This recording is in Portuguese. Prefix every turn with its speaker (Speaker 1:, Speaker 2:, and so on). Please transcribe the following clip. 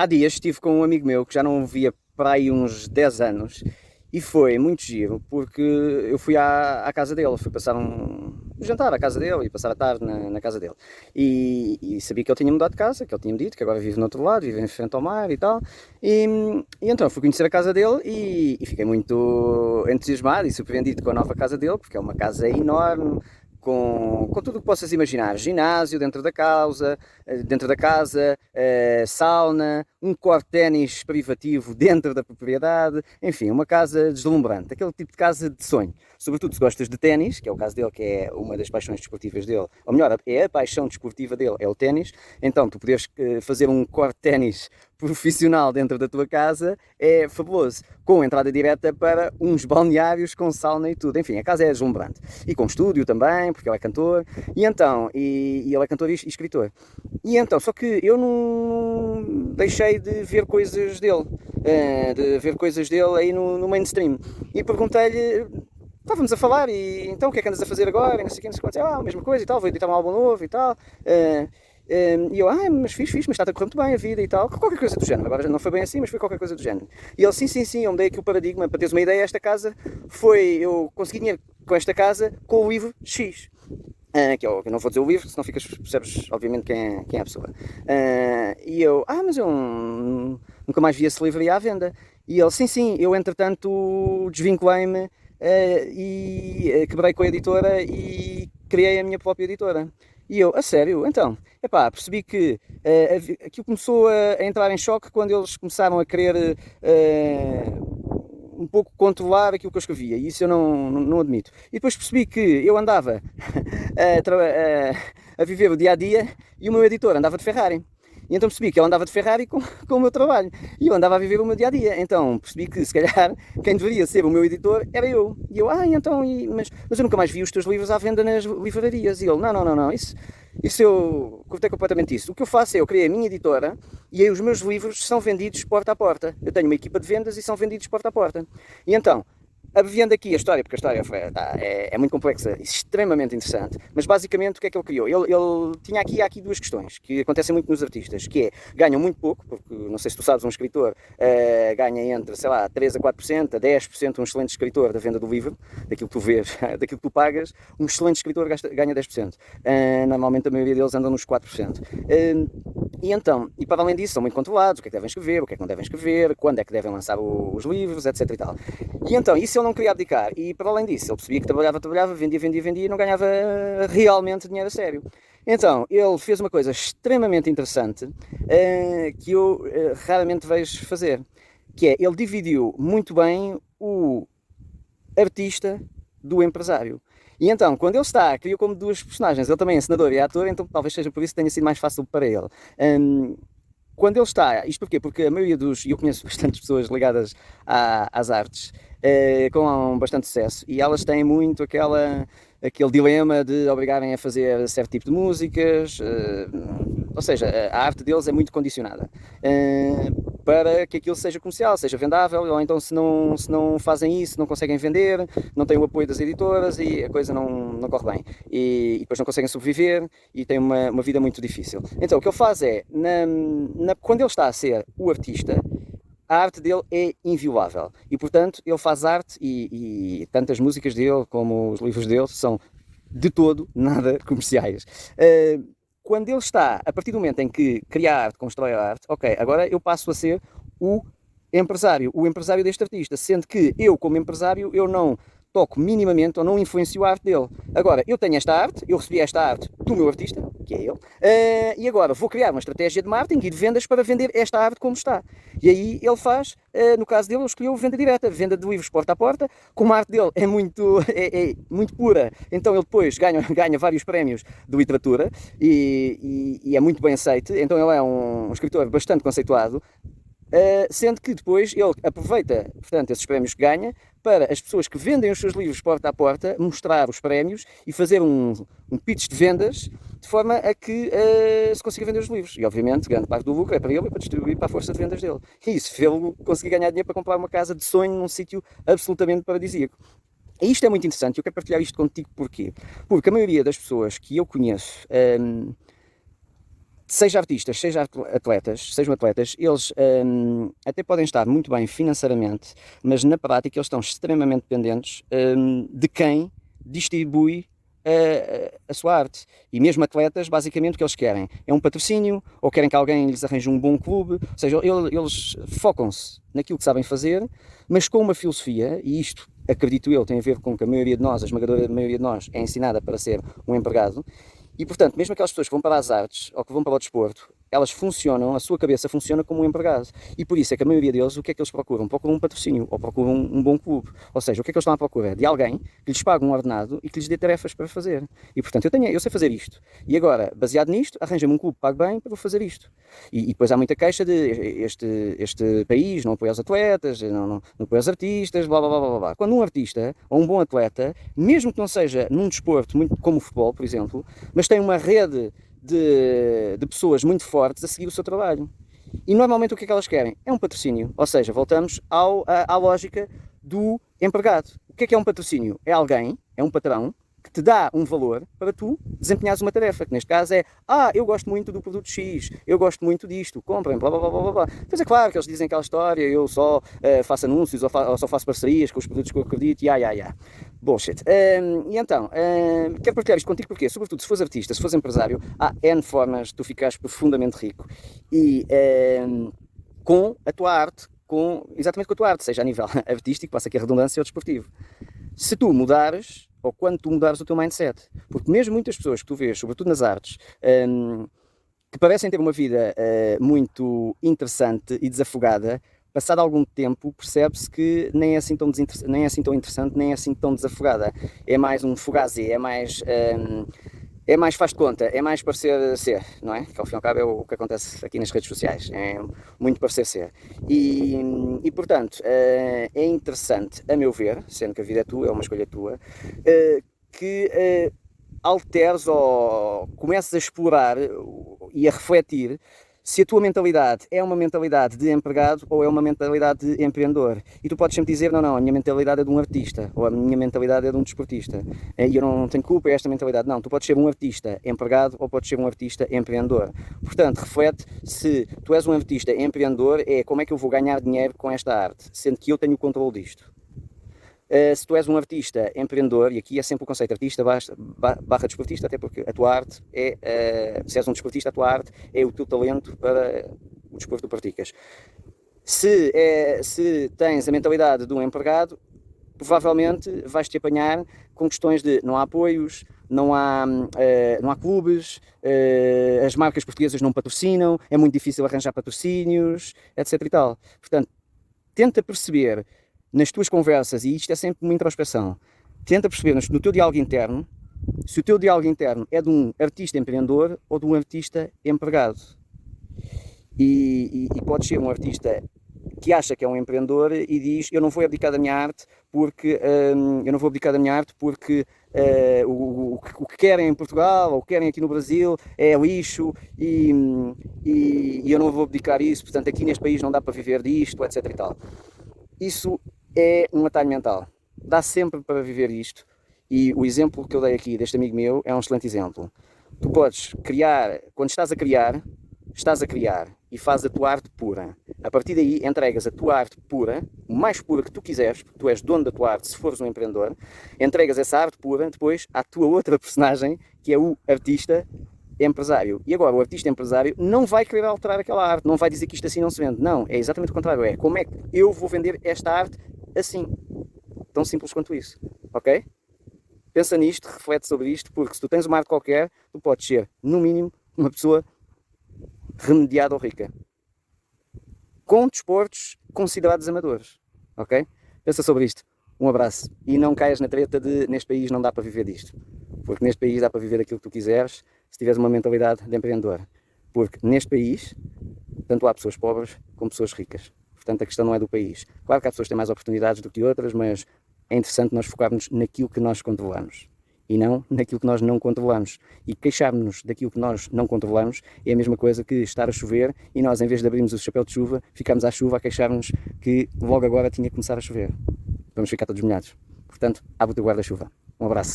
Speaker 1: há dias estive com um amigo meu que já não o via para aí uns 10 anos e foi muito giro porque eu fui à casa dele, fui passar um jantar à casa dele e passar a tarde na casa dele. E sabia que ele tinha mudado de casa, que ele tinha-me dito que agora vive no outro lado, vive em frente ao mar e tal. E, e então fui conhecer a casa dele e fiquei muito entusiasmado e surpreendido com a nova casa dele, porque é uma casa enorme, com tudo o que possas imaginar, ginásio dentro da casa, sauna, um court ténis privativo dentro da propriedade, enfim, uma casa deslumbrante, aquele tipo de casa de sonho. Sobretudo se gostas de ténis, que é o caso dele, que é uma das paixões desportivas dele, ou melhor, é a paixão desportiva dele, é o ténis, então tu poderes fazer um court ténis profissional dentro da tua casa é fabuloso, com entrada direta para uns balneários com sauna e tudo. Enfim, a casa é deslumbrante. E com estúdio também, porque ele é cantor, e então, e ele é cantor e escritor. E então, só que eu não deixei de ver coisas dele, aí no mainstream. E perguntei-lhe, estávamos a falar, e então o que é que andas a fazer agora? E não sei o que, não sei o que, a mesma coisa e tal, vou editar um álbum novo e tal. E eu, mas fiz, mas está a correr muito bem a vida e tal, qualquer coisa do género. Agora já não foi bem assim, mas foi qualquer coisa do género. E ele, sim, eu mudei aqui o paradigma. Para teres uma ideia, esta casa eu consegui dinheiro com esta casa com o livro X. Que eu não vou dizer o livro, senão percebes obviamente quem é a pessoa. E eu, mas eu nunca mais vi esse livro aí à venda. E ele, sim, eu entretanto desvinculei-me e quebrei com a editora e criei a minha própria editora. E eu, a sério? Então, percebi que aquilo começou a entrar em choque quando eles começaram a querer um pouco controlar aquilo que eu escrevia, e isso eu não admito. E depois percebi que eu andava a viver o dia a dia e o meu editor andava de Ferrari. E então percebi que ele andava de Ferrari com o meu trabalho. E eu andava a viver o meu dia-a-dia. Então percebi que, se calhar, quem deveria ser o meu editor era eu. E eu, mas eu nunca mais vi os teus livros à venda nas livrarias. E ele, não, isso eu cortei completamente isso. O que eu faço é, eu criei a minha editora e aí os meus livros são vendidos porta a porta. Eu tenho uma equipa de vendas e são vendidos porta a porta. E então, abreviando aqui a história, porque a história é muito complexa e extremamente interessante, mas basicamente o que é que ele criou? Ele tinha aqui duas questões que acontecem muito nos artistas, que é, ganham muito pouco, porque não sei se tu sabes, um escritor ganha entre, sei lá, 3 a 4%, a 10%, um excelente escritor da venda do livro, daquilo que tu vês, daquilo que tu pagas, um excelente escritor ganha 10%. Normalmente a maioria deles andam nos 4%. E então, e para além disso, são muito controlados, o que é que devem escrever, o que é que não devem escrever, quando é que devem lançar os livros, etc e tal. E então, isso ele não queria abdicar, e para além disso, ele percebia que trabalhava, vendia e não ganhava realmente dinheiro a sério. Então, ele fez uma coisa extremamente interessante, que eu raramente vejo fazer, que é, ele dividiu muito bem o artista do empresário. E então, quando ele criou como duas personagens, ele também é encenador e ator, então talvez seja por isso que tenha sido mais fácil para ele. Quando ele está, isto porquê? Porque a maioria e eu conheço bastantes pessoas ligadas às artes, com bastante sucesso, e elas têm muito aquele dilema de obrigarem a fazer certo tipo de músicas, ou seja, a arte deles é muito condicionada para que aquilo seja comercial, seja vendável, ou então se não fazem isso, não conseguem vender, não têm o apoio das editoras e a coisa não corre bem. E depois não conseguem sobreviver e têm uma vida muito difícil. Então o que ele faz é, quando ele está a ser o artista, a arte dele é inviolável e, portanto, ele faz arte e tanto as músicas dele como os livros dele são de todo nada comerciais. Quando ele está, a partir do momento em que cria arte, constrói a arte, ok, agora eu passo a ser o empresário deste artista, sendo que eu, como empresário, eu não toco minimamente ou não influencio a arte dele. Agora, eu tenho esta arte, eu recebi esta arte do meu artista, que é ele, e agora vou criar uma estratégia de marketing e de vendas para vender esta arte como está. E aí ele faz, no caso dele, ele escolheu venda direta, venda de livros porta a porta, como a arte dele é muito pura, então ele depois ganha vários prémios de literatura e é muito bem aceito, então ele é um escritor bastante conceituado, sendo que depois ele aproveita, portanto, esses prémios que ganha para as pessoas que vendem os seus livros porta a porta mostrar os prémios e fazer um pitch de vendas de forma a que se consiga vender os livros. E obviamente grande parte do lucro é para ele e para distribuir para a força de vendas dele. E isso fez-lo conseguir ganhar dinheiro para comprar uma casa de sonho num sítio absolutamente paradisíaco. E isto é muito interessante, eu quero partilhar isto contigo porquê? Porque a maioria das pessoas que eu conheço seja artistas, seja atletas, sejam atletas, eles até podem estar muito bem financeiramente, mas na prática eles estão extremamente dependentes de quem distribui a sua arte. E mesmo atletas, basicamente o que eles querem é um patrocínio, ou querem que alguém lhes arranje um bom clube, ou seja, eles focam-se naquilo que sabem fazer, mas com uma filosofia, e isto, acredito eu, tem a ver com que a maioria de nós, a esmagadora maioria de nós, é ensinada para ser um empregado. E, portanto, mesmo aquelas pessoas que vão para as artes ou que vão para o desporto, elas funcionam, a sua cabeça funciona como um empregado. E por isso é que a maioria deles, o que é que eles procuram? Procuram um patrocínio ou procuram um bom clube. Ou seja, o que é que eles estão à procura? De alguém que lhes pague um ordenado e que lhes dê tarefas para fazer. E, portanto, eu sei fazer isto. E agora, baseado nisto, arranja-me um clube que pague bem para eu fazer isto. E depois há muita queixa de este país não apoia os atletas, não apoia os artistas, blá, blá, blá, blá, blá. Quando um artista ou um bom atleta, mesmo que não seja num desporto muito como o futebol, por exemplo, mas tem uma rede de pessoas muito fortes a seguir o seu trabalho. E normalmente o que é que elas querem? É um patrocínio. Ou seja, voltamos à lógica do empregado. O que é um patrocínio? É alguém, é um patrão, que te dá um valor para tu desempenhares uma tarefa, que neste caso é, eu gosto muito do produto X, eu gosto muito disto, comprem, blá blá blá blá blá. Pois é claro que eles dizem aquela história, eu só faço anúncios ou só faço parcerias com os produtos que eu acredito, bullshit. E então, quero partilhar isto contigo porque, sobretudo se fores artista, se fores empresário, há N formas de tu ficares profundamente rico e com a tua arte, exatamente com a tua arte, seja a nível artístico, passa aqui a redundância, ou desportivo. Se tu mudares, ou quando tu mudares o teu mindset, porque mesmo muitas pessoas que tu vês, sobretudo nas artes, que parecem ter uma vida muito interessante e desafogada, passado algum tempo percebe-se que nem é assim tão interessante, nem é assim tão desafogada. É mais um fugazi, é mais faz de conta, é mais parecer ser, não é? Que ao fim e ao cabo é o que acontece aqui nas redes sociais, é muito parecer ser. E portanto, é interessante, a meu ver, sendo que a vida é tua, é uma escolha tua, que alteres ou comeces a explorar e a refletir se a tua mentalidade é uma mentalidade de empregado ou é uma mentalidade de empreendedor. E tu podes sempre dizer, não, a minha mentalidade é de um artista, ou a minha mentalidade é de um desportista. E eu não tenho culpa, é esta mentalidade. Não, tu podes ser um artista empregado ou podes ser um artista empreendedor. Portanto, reflete se tu és um artista empreendedor, como é que eu vou ganhar dinheiro com esta arte, sendo que eu tenho o controle disto. Se tu és um artista empreendedor, e aqui é sempre o conceito artista barra desportista, até porque a tua arte se és um desportista, a tua arte é o teu talento para o desporto que tu praticas. Se tens a mentalidade de um empregado, provavelmente vais-te apanhar com questões de não há apoios, não há clubes, as marcas portuguesas não patrocinam, é muito difícil arranjar patrocínios, etc. e tal. Portanto, tenta perceber nas tuas conversas, e isto é sempre uma introspeção, tenta perceber no teu diálogo interno, se o teu diálogo interno é de um artista empreendedor ou de um artista empregado. E pode ser um artista que acha que é um empreendedor e diz, eu não vou abdicar da minha arte porque o que querem em Portugal ou o que querem aqui no Brasil é lixo e eu não vou abdicar isso, portanto aqui neste país não dá para viver disto, etc. e tal. Isso é um atalho mental. Dá sempre para viver isto. E o exemplo que eu dei aqui deste amigo meu é um excelente exemplo. Tu podes criar, quando estás a criar e fazes a tua arte pura. A partir daí entregas a tua arte pura, o mais pura que tu quiseres, porque tu és dono da tua arte se fores um empreendedor, entregas essa arte pura depois à tua outra personagem, que é o artista empresário. E agora o artista empresário não vai querer alterar aquela arte, não vai dizer que isto assim não se vende. Não, é exatamente o contrário. É como é que eu vou vender esta arte assim. Tão simples quanto isso. Ok? Pensa nisto, reflete sobre isto, porque se tu tens uma arte qualquer, tu podes ser, no mínimo, uma pessoa remediada ou rica. Com desportos considerados amadores. Ok? Pensa sobre isto. Um abraço. E não caias na treta de neste país não dá para viver disto. Porque neste país dá para viver aquilo que tu quiseres se tiveres uma mentalidade de empreendedor. Porque neste país, tanto há pessoas pobres como pessoas ricas. Portanto, a questão não é do país. Claro que há pessoas que têm mais oportunidades do que outras, mas é interessante nós focarmos naquilo que nós controlamos e não naquilo que nós não controlamos. E queixarmos-nos daquilo que nós não controlamos é a mesma coisa que estar a chover e nós, em vez de abrirmos o chapéu de chuva, ficamos à chuva a queixar-nos que logo agora tinha que começar a chover. Vamos ficar todos molhados. Portanto, abre o teu guarda-chuva. Um abraço.